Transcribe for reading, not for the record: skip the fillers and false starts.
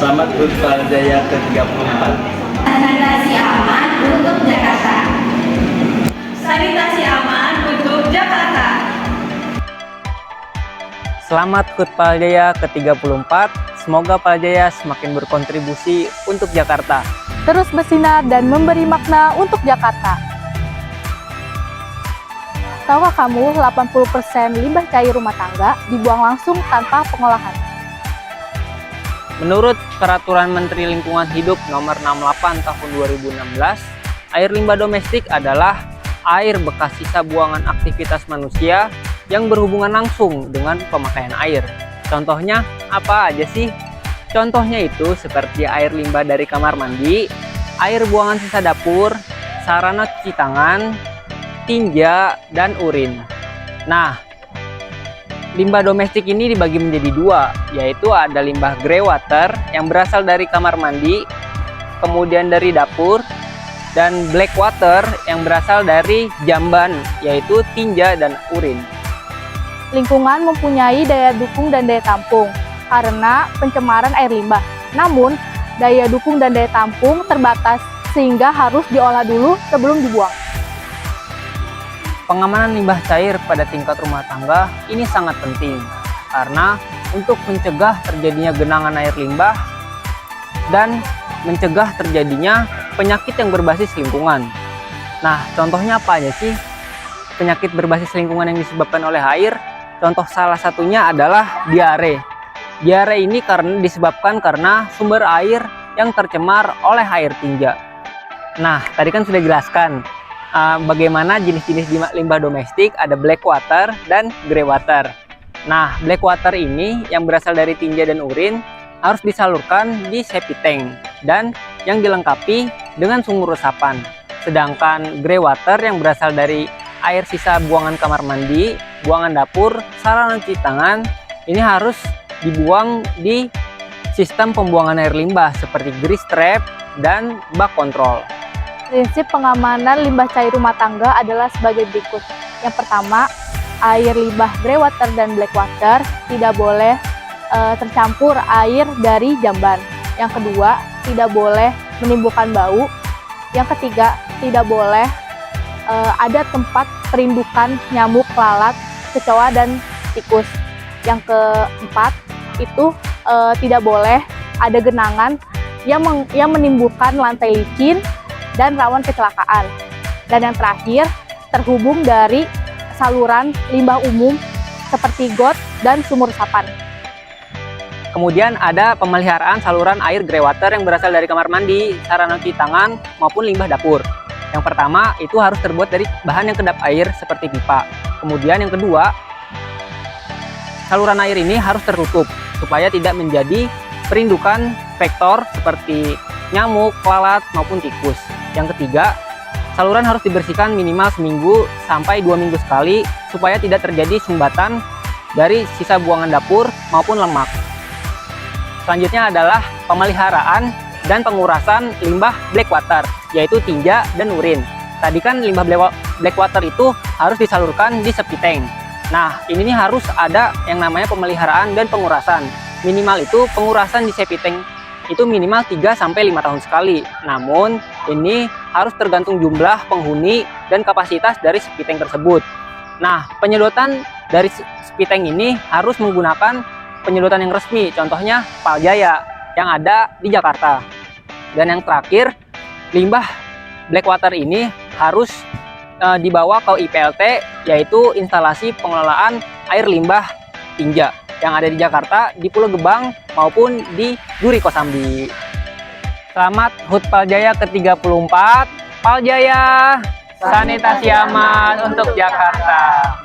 Selamat HUT Paljaya ke-34. Sanitasi aman untuk Jakarta. Sanitasi aman untuk Jakarta. Selamat HUT Paljaya ke-34. Semoga Paljaya semakin berkontribusi untuk Jakarta. Terus bersinar dan memberi makna untuk Jakarta. Tahukah kamu 80% limbah cair rumah tangga dibuang langsung tanpa pengolahan? Menurut Peraturan Menteri Lingkungan Hidup Nomor 68 Tahun 2016, air limbah domestik adalah air bekas sisa buangan aktivitas manusia yang berhubungan langsung dengan pemakaian air. Contohnya apa aja sih? Contohnya itu seperti air limbah dari kamar mandi, air buangan sisa dapur, sarana cuci tangan, tinja, dan urin. Nah, limbah domestik ini dibagi menjadi dua, yaitu ada limbah grey water yang berasal dari kamar mandi, kemudian dari dapur, dan black water yang berasal dari jamban, yaitu tinja dan urin. Lingkungan mempunyai daya dukung dan daya tampung karena pencemaran air limbah. Namun, daya dukung dan daya tampung terbatas sehingga harus diolah dulu sebelum dibuang. Pengamanan limbah cair pada tingkat rumah tangga ini sangat penting karena untuk mencegah terjadinya genangan air limbah dan mencegah terjadinya penyakit yang berbasis lingkungan. Nah, contohnya apa aja sih penyakit berbasis lingkungan yang disebabkan oleh air? Contoh salah satunya adalah diare. Diare ini disebabkan karena sumber air yang tercemar oleh air tinja. Nah, tadi kan sudah dijelaskan bagaimana jenis-jenis limbah domestik, ada black water dan grey water. Nah, black water ini yang berasal dari tinja dan urin harus disalurkan di septic tank dan yang dilengkapi dengan sumur resapan. Sedangkan grey water yang berasal dari air sisa buangan kamar mandi, buangan dapur, sarana cuci tangan, ini harus dibuang di sistem pembuangan air limbah seperti grease trap dan bak kontrol. Prinsip pengamanan limbah cair rumah tangga adalah sebagai berikut. Yang pertama, air limbah grey water dan black water tidak boleh tercampur air dari jamban. Yang kedua, tidak boleh menimbulkan bau. Yang ketiga, tidak boleh ada tempat perindukan nyamuk, lalat, kecoa, dan tikus. Yang keempat, itu tidak boleh ada genangan yang menimbulkan lantai licin dan rawan kecelakaan. Dan yang terakhir, terhubung dari saluran limbah umum seperti got dan sumur resapan. Kemudian ada pemeliharaan saluran air grey water yang berasal dari kamar mandi, sarana cuci tangan, maupun limbah dapur. Yang pertama, itu harus terbuat dari bahan yang kedap air seperti pipa. Kemudian yang kedua, saluran air ini harus tertutup supaya tidak menjadi perindukan vektor seperti nyamuk, lalat, maupun tikus. Yang ketiga, saluran harus dibersihkan minimal seminggu sampai 2 minggu sekali supaya tidak terjadi sumbatan dari sisa buangan dapur maupun lemak. Selanjutnya adalah pemeliharaan dan pengurasan limbah black water, yaitu tinja dan urin. Tadi kan limbah black water itu harus disalurkan di septic tank. Nah, ini harus ada yang namanya pemeliharaan dan pengurasan. Minimal itu pengurasan di septic tank itu minimal 3-5 tahun sekali. Namun, ini harus tergantung jumlah penghuni dan kapasitas dari septic tank tersebut. Nah, penyedotan dari septic tank ini harus menggunakan penyedotan yang resmi, contohnya Paljaya yang ada di Jakarta. Dan yang terakhir, limbah black water ini harus dibawa ke IPLT, yaitu instalasi pengelolaan air limbah tinja yang ada di Jakarta, di Pulau Gebang maupun di Duri Kosambi. Selamat HUT Paljaya ke-34. Paljaya, sanitasi aman untuk Jakarta.